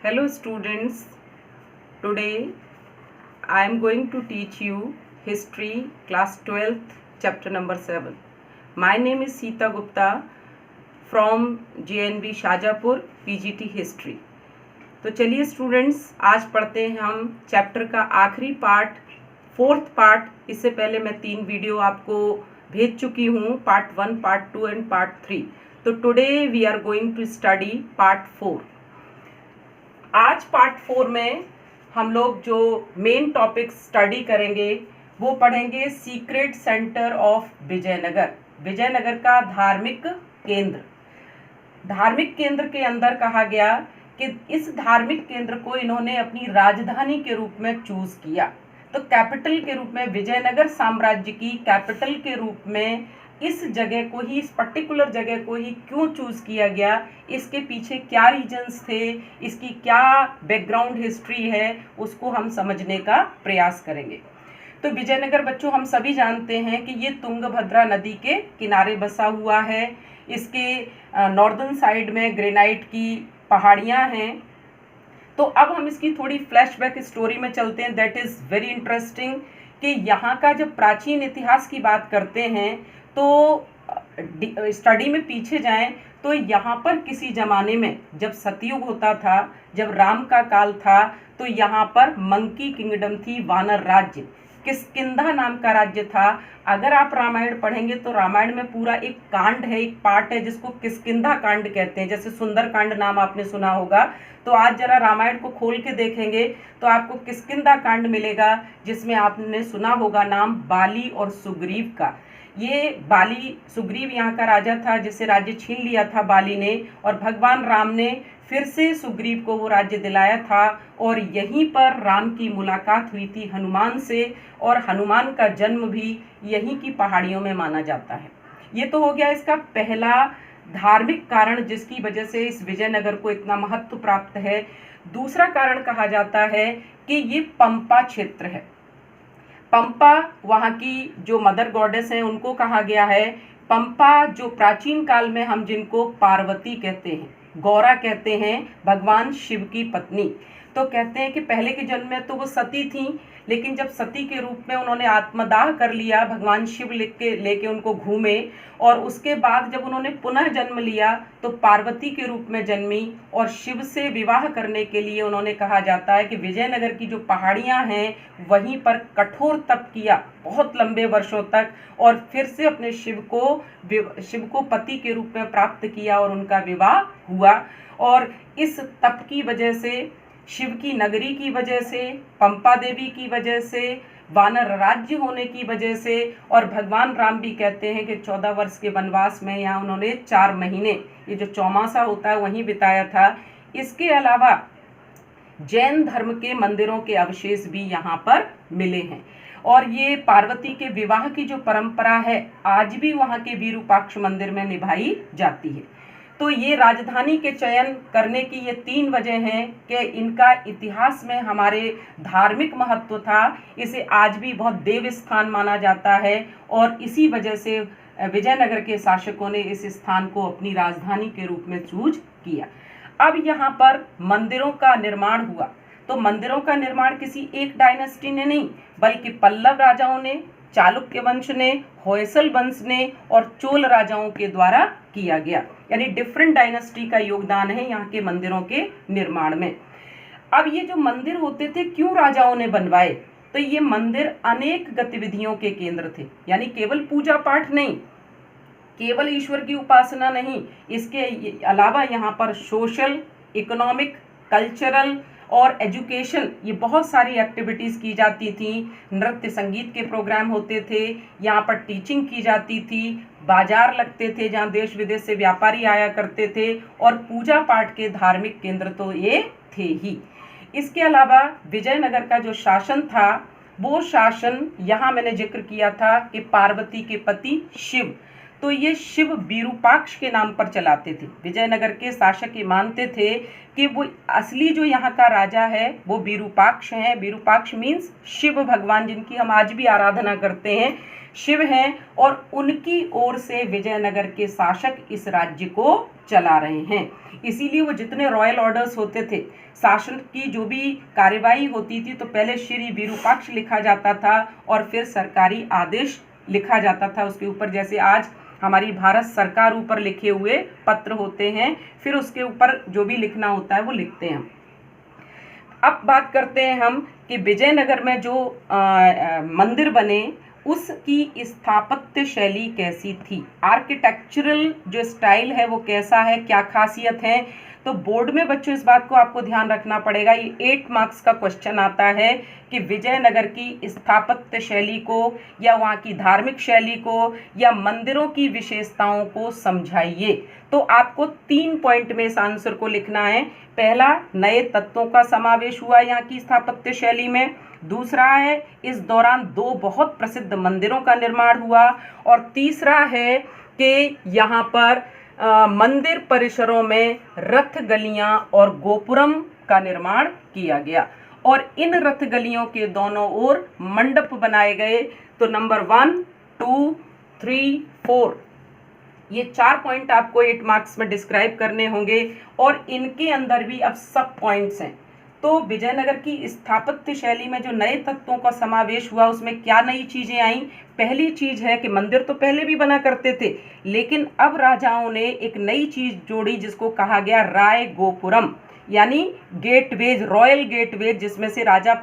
Hello students, today I am going to teach you history class 12th chapter number 7. My name is Seeta Gupta from JNB Shajapur PGT history. तो चलिए students, आज पढ़ते हैं हम chapter का आखिरी part, 4th part. इससे पहले मैं 3 वीडियो आपको भेज चुकी हूँ, पार्ट 1, पार्ट 2 एंड पार्ट 3। तो today we are going to study part 4। आज पार्ट 4 में हम लोग जो मेन टॉपिक स्टडी करेंगे वो पढ़ेंगे secret centre of Vijayanagar. Vijayanagar का धार्मिक केंद्र। धार्मिक केंद्र के अंदर कहा गया कि इस धार्मिक केंद्र को इन्होंने अपनी राजधानी के रूप में चूज किया। तो कैपिटल के रूप में विजयनगर साम्राज्य की कैपिटल के रूप में इस जगह को ही, इस पर्टिकुलर जगह को ही क्यों चूज किया गया, इसके पीछे क्या रीजंस थे, इसकी क्या बैकग्राउंड हिस्ट्री है, उसको हम समझने का प्रयास करेंगे। तो विजयनगर बच्चों हम सभी जानते हैं कि ये तुंगभद्रा नदी के किनारे बसा हुआ है। इसके नॉर्दर्न साइड में ग्रेनाइट की पहाड़ियाँ हैं। तो अब हम इसकी थोड़ी फ्लैशबैक स्टोरी में चलते हैं, दैट इज़ वेरी इंटरेस्टिंग। कि यहाँ का जब प्राचीन इतिहास की बात करते हैं तो स्टडी में पीछे जाएं तो यहाँ पर किसी ज़माने में जब सतयुग होता था, जब राम का काल था, तो यहाँ पर मंकी किंगडम थी, वानर राज्य, किष्किंधा नाम का राज्य था। अगर आप रामायण पढ़ेंगे तो रामायण में पूरा एक कांड है, एक पार्ट है जिसको किष्किंधा कांड कहते हैं। जैसे सुंदर कांड नाम आपने सुना होगा, तो आज जरा रामायण को खोल के देखेंगे तो आपको किष्किंधा कांड मिलेगा, जिसमें आपने सुना होगा नाम बाली और सुग्रीव का। ये बाली, सुग्रीव यहाँ का राजा था जिससे राज्य छीन लिया था बाली ने, और भगवान राम ने फिर से सुग्रीव को वो राज्य दिलाया था। और यहीं पर राम की मुलाकात हुई थी हनुमान से, और हनुमान का जन्म भी यहीं की पहाड़ियों में माना जाता है। ये तो हो गया इसका पहला धार्मिक कारण जिसकी वजह से इस विजयनगर को इतना महत्व प्राप्त है। दूसरा कारण कहा जाता है कि ये पंपा क्षेत्र है। पंपा वहाँ की जो मदर गॉडेस हैं उनको कहा गया है। पंपा जो प्राचीन काल में हम जिनको पार्वती कहते हैं, गौरा कहते हैं, भगवान शिव की पत्नी। तो कहते हैं कि पहले के जन्म में तो वो सती थी, लेकिन जब सती के रूप में उन्होंने आत्मदाह कर लिया, भगवान शिव लेके उनको घूमे, और उसके बाद जब उन्होंने पुनः जन्म लिया तो पार्वती के रूप में जन्मी, और शिव से विवाह करने के लिए उन्होंने, कहा जाता है कि विजयनगर की जो पहाड़ियाँ हैं वहीं पर कठोर तप किया बहुत लंबे वर्षों तक, और फिर से अपने शिव को पति के रूप में प्राप्त किया और उनका विवाह हुआ। और इस तप की वजह से, शिव की नगरी की वजह से, पंपा देवी की वजह से, वानर राज्य होने की वजह से, और भगवान राम भी कहते हैं कि 14 वर्ष के वनवास में यहाँ उन्होंने 4 महीने, ये जो चौमासा होता है, वहीं बिताया था। इसके अलावा जैन धर्म के मंदिरों के अवशेष भी यहाँ पर मिले हैं, और ये पार्वती के विवाह की जो परंपरा है आज भी वहाँ के विरूपाक्ष मंदिर में निभाई जाती है। तो ये राजधानी के चयन करने की ये 3 वजह हैं कि इनका इतिहास में हमारे धार्मिक महत्व था, इसे आज भी बहुत देव स्थान माना जाता है, और इसी वजह से विजयनगर के शासकों ने इस स्थान को अपनी राजधानी के रूप में चूज किया। अब यहाँ पर मंदिरों का निर्माण हुआ, तो मंदिरों का निर्माण किसी एक डायनेस्टी ने नहीं, बल्कि पल्लव राजाओं ने, चालुक्य वंश ने, होयसल वंश ने और चोल राजाओं के द्वारा किया गया। यानी डिफरेंट डायनेस्टी का योगदान है यहाँ के मंदिरों के निर्माण में। अब ये जो मंदिर होते थे क्यों राजाओं ने बनवाए, तो ये मंदिर अनेक गतिविधियों के केंद्र थे। यानी केवल पूजा पाठ नहीं, केवल ईश्वर की उपासना नहीं, इसके अलावा यहाँ पर सोशल, इकोनॉमिक, कल्चरल और एजुकेशन, ये बहुत सारी एक्टिविटीज़ की जाती थी। नृत्य संगीत के प्रोग्राम होते थे, यहाँ पर टीचिंग की जाती थी, बाजार लगते थे जहाँ देश विदेश से व्यापारी आया करते थे, और पूजा पाठ के धार्मिक केंद्र तो ये थे ही। इसके अलावा विजयनगर का जो शासन था, वो शासन, यहाँ मैंने जिक्र किया था कि पार्वती के पति शिव, तो ये शिव विरूपाक्ष के नाम पर चलाते थे। विजयनगर के शासक ये मानते थे कि वो असली जो यहाँ का राजा है वो विरूपाक्ष है। विरूपाक्ष मीन्स शिव भगवान, जिनकी हम आज भी आराधना करते हैं, शिव हैं, और उनकी ओर से विजयनगर के शासक इस राज्य को चला रहे हैं। इसीलिए वो जितने रॉयल ऑर्डर्स होते थे, शासन की जो भी कार्यवाही होती थी, तो पहले श्री विरूपाक्ष लिखा जाता था और फिर सरकारी आदेश लिखा जाता था उसके ऊपर। जैसे आज हमारी भारत सरकार ऊपर लिखे हुए पत्र होते हैं, फिर उसके ऊपर जो भी लिखना होता है वो लिखते हैं। अब बात करते हैं हम कि विजयनगर में जो मंदिर बने उसकी स्थापत्य शैली कैसी थी, आर्किटेक्चरल जो स्टाइल है वो कैसा है, क्या खासियत है। तो बोर्ड में बच्चों इस बात को आपको ध्यान रखना पड़ेगा, ये 8 मार्क्स का क्वेश्चन आता है कि विजयनगर की स्थापत्य शैली को या वहाँ की धार्मिक शैली को या मंदिरों की विशेषताओं को समझाइए। तो आपको 3 पॉइंट में इस आंसर को लिखना है। पहला, नए तत्वों का समावेश हुआ यहाँ की स्थापत्य शैली में। दूसरा है, इस दौरान 2 बहुत प्रसिद्ध मंदिरों का निर्माण हुआ। और तीसरा है कि यहाँ पर मंदिर परिसरों में रथ गलियां और गोपुरम का निर्माण किया गया, और इन रथ गलियों के दोनों ओर मंडप बनाए गए। तो नंबर 1, 2, 3, 4 ये 4 पॉइंट आपको 8 मार्क्स में डिस्क्राइब करने होंगे, और इनके अंदर भी अब सब पॉइंट्स हैं। तो विजयनगर की स्थापत्य शैली में जो नए तत्वों का समावेश हुआ उसमें क्या नई चीजें आई। पहली चीज है कि मंदिर तो पहले भी बना करते थे, लेकिन अब राजाओं ने एक नई चीज जोड़ी जिसको कहा गया राय गोपुरम, यानी गेटवेज, रॉयल गेटवेज, जिसमें से राजा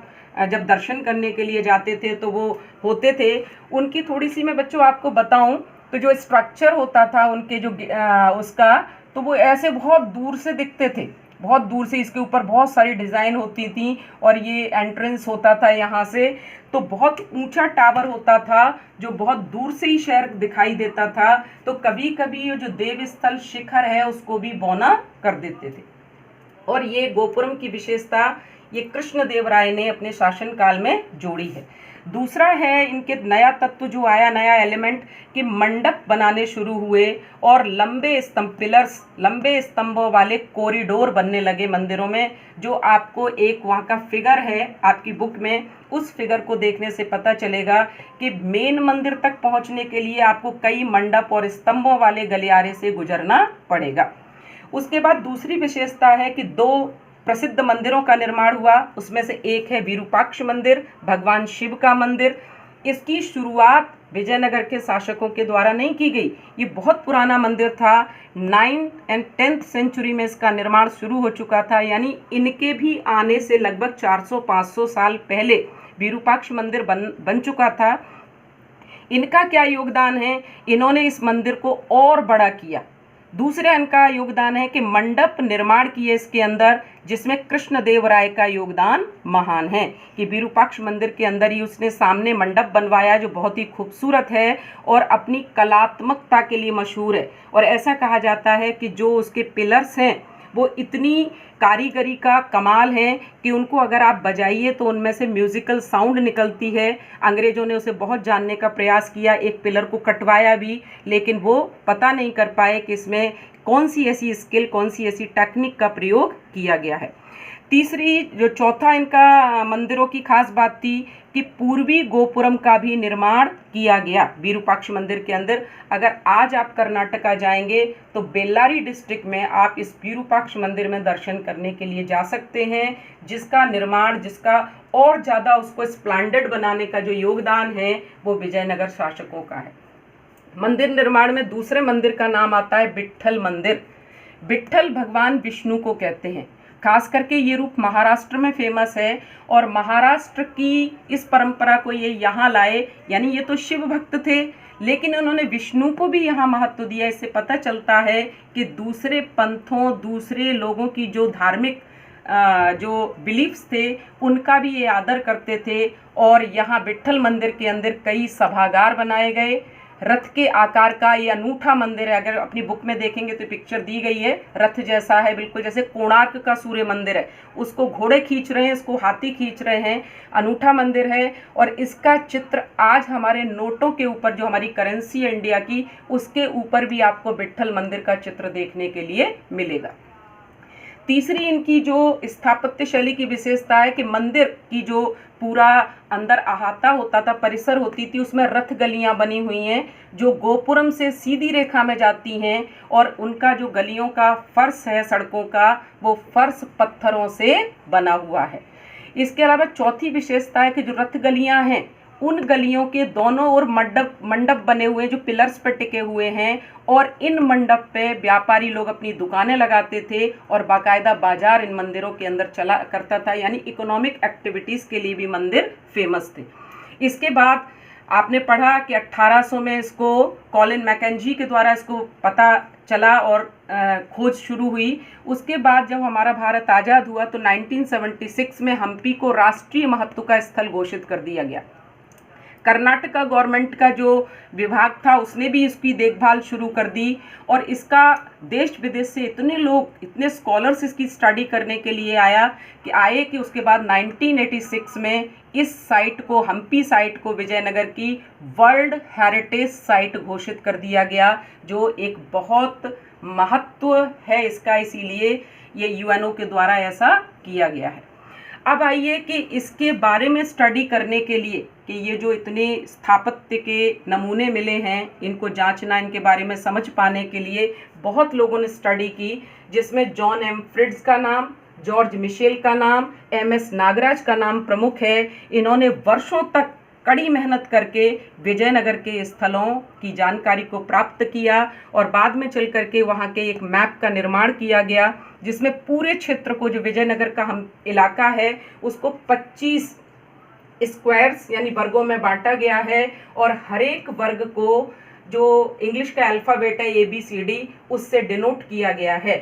जब दर्शन करने के लिए जाते थे तो वो होते थे। उनकी थोड़ी सी मैं बच्चों आपको बताऊं तो जो स्ट्रक्चर होता था उनके जो उसका, तो वो ऐसे बहुत दूर से दिखते थे, बहुत दूर से। इसके ऊपर बहुत सारी डिज़ाइन होती थी, और ये एंट्रेंस होता था यहाँ से, तो बहुत ऊंचा टावर होता था जो बहुत दूर से ही शहर दिखाई देता था। तो कभी कभी ये जो देवस्थल शिखर है उसको भी बौना कर देते थे। और ये गोपुरम की विशेषता ये कृष्णदेव राय ने अपने शासनकाल में जोड़ी है। दूसरा है इनके नया तत्व जो आया, नया एलिमेंट, कि मंडप बनाने शुरू हुए और लंबे स्तंभ, पिलर्स, लंबे स्तंभों वाले कॉरिडोर बनने लगे मंदिरों में। जो आपको एक वहाँ का फिगर है आपकी बुक में, उस फिगर को देखने से पता चलेगा कि मेन मंदिर तक पहुँचने के लिए आपको कई मंडप और स्तंभों वाले गलियारे से गुजरना पड़ेगा। उसके बाद दूसरी विशेषता है कि 2 प्रसिद्ध मंदिरों का निर्माण हुआ। उसमें से एक है विरूपाक्ष मंदिर, भगवान शिव का मंदिर। इसकी शुरुआत विजयनगर के शासकों के द्वारा नहीं की गई, ये बहुत पुराना मंदिर था। 9th and 10th सेंचुरी में इसका निर्माण शुरू हो चुका था, यानी इनके भी आने से लगभग 400-500 साल पहले विरूपाक्ष मंदिर बन चुका था। इनका क्या योगदान है, इन्होंने इस मंदिर को और बड़ा किया। दूसरे इनका योगदान है कि मंडप निर्माण किए इसके अंदर, जिसमें कृष्णदेव राय का योगदान महान है कि विरूपाक्ष मंदिर के अंदर ही उसने सामने मंडप बनवाया जो बहुत ही खूबसूरत है और अपनी कलात्मकता के लिए मशहूर है। और ऐसा कहा जाता है कि जो उसके पिलर्स हैं वो इतनी कारीगरी का कमाल है कि उनको अगर आप बजाइए तो उनमें से म्यूजिकल साउंड निकलती है। अंग्रेजों ने उसे बहुत जानने का प्रयास किया, एक पिलर को कटवाया भी, लेकिन वो पता नहीं कर पाए कि इसमें कौन सी ऐसी स्किल, कौन सी ऐसी टेक्निक का प्रयोग किया गया है। तीसरी जो चौथा इनका मंदिरों की खास बात थी कि पूर्वी गोपुरम का भी निर्माण किया गया विरूपाक्ष मंदिर के अंदर। अगर आज आप कर्नाटका जाएंगे तो बेल्लारी डिस्ट्रिक्ट में आप इस विरूपाक्ष मंदिर में दर्शन करने के लिए जा सकते हैं, जिसका निर्माण, जिसका और ज़्यादा उसको स्प्लेंडेड बनाने का जो योगदान है वो विजयनगर शासकों का है। मंदिर निर्माण में दूसरे मंदिर का नाम आता है विट्ठल मंदिर। विट्ठल भगवान विष्णु को कहते हैं। खास करके ये रूप महाराष्ट्र में फेमस है, और महाराष्ट्र की इस परंपरा को ये यहाँ लाए, यानी ये तो शिव भक्त थे लेकिन उन्होंने विष्णु को भी यहाँ महत्व दिया। इससे पता चलता है कि दूसरे पंथों, दूसरे लोगों की जो धार्मिक जो बिलीफ्स थे उनका भी ये आदर करते थे। और यहाँ विट्ठल मंदिर के अंदर कई सभागार बनाए गए, रथ के आकार का ये अनूठा मंदिर है। अगर अपनी बुक में देखेंगे तो पिक्चर दी गई है, रथ जैसा है बिल्कुल, जैसे कोणार्क का सूर्य मंदिर है, उसको घोड़े खींच रहे हैं, इसको हाथी खींच रहे हैं। अनूठा मंदिर है और इसका चित्र आज हमारे नोटों के ऊपर, जो हमारी करेंसी है इंडिया की, उसके ऊपर भी आपको विट्ठल मंदिर का चित्र देखने के लिए मिलेगा। तीसरी इनकी जो स्थापत्य शैली की विशेषता है कि मंदिर की जो पूरा अंदर अहाता होता था, परिसर होती थी, उसमें रथ गलियां बनी हुई हैं जो गोपुरम से सीधी रेखा में जाती हैं, और उनका जो गलियों का फर्श है सड़कों का, वो फर्श पत्थरों से बना हुआ है। इसके अलावा चौथी विशेषता है कि जो रथ गलियां हैं उन गलियों के दोनों ओर मंडप बने हुए हैं जो पिलर्स पर टिके हुए हैं, और इन मंडप पे व्यापारी लोग अपनी दुकानें लगाते थे और बाकायदा बाजार इन मंदिरों के अंदर चला करता था, यानी इकोनॉमिक एक्टिविटीज़ के लिए भी मंदिर फेमस थे। इसके बाद आपने पढ़ा कि 1800 में इसको कॉलिन मैकेंजी के द्वारा इसको पता चला और खोज शुरू हुई। उसके बाद जब हमारा भारत आज़ाद हुआ तो 1976 में हम्पी को राष्ट्रीय महत्व का स्थल घोषित कर दिया गया। कर्नाटका गवर्नमेंट का जो विभाग था उसने भी इसकी देखभाल शुरू कर दी, और इसका देश विदेश से इतने लोग, इतने स्कॉलर्स इसकी स्टडी करने के लिए आए कि उसके बाद 1986 में इस साइट को, हम्पी साइट को, विजयनगर की वर्ल्ड हेरिटेज साइट घोषित कर दिया गया, जो एक बहुत महत्व है इसका, इसीलिए ये यूएनओ के द्वारा ऐसा किया गया है। अब आइए कि इसके बारे में स्टडी करने के लिए कि ये जो इतने स्थापत्य के नमूने मिले हैं, इनको जांचना, इनके बारे में समझ पाने के लिए बहुत लोगों ने स्टडी की, जिसमें जॉन एम फ्रिट्ज का नाम, जॉर्ज मिशेल का नाम, एमएस नागराज का नाम प्रमुख है। इन्होंने वर्षों तक कड़ी मेहनत करके विजयनगर के स्थलों की जानकारी को प्राप्त किया, और बाद में चल करके वहाँ के एक मैप का निर्माण किया गया, जिसमें पूरे क्षेत्र को, जो विजयनगर का हम इलाका है, उसको 25 स्क्वायर्स यानी वर्गों में बांटा गया है, और हर एक वर्ग को जो इंग्लिश का अल्फ़ाबेट है ABCD उससे डिनोट किया गया है।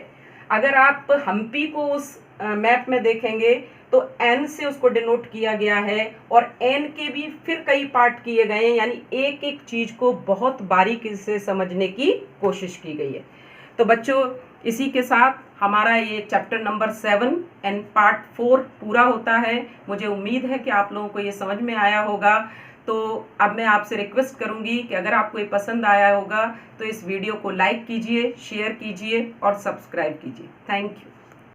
अगर आप हम्पी को उस मैप में देखेंगे तो N से उसको डिनोट किया गया है, और N के भी फिर कई पार्ट किए गए हैं, यानी एक एक चीज़ को बहुत बारीकी से समझने की कोशिश की गई है। तो बच्चों, इसी के साथ हमारा ये चैप्टर नंबर 7 एंड पार्ट 4 पूरा होता है। मुझे उम्मीद है कि आप लोगों को ये समझ में आया होगा। तो अब मैं आपसे रिक्वेस्ट करूंगी कि अगर आपको ये पसंद आया होगा तो इस वीडियो को लाइक कीजिए, शेयर कीजिए और सब्सक्राइब कीजिए। Thank you.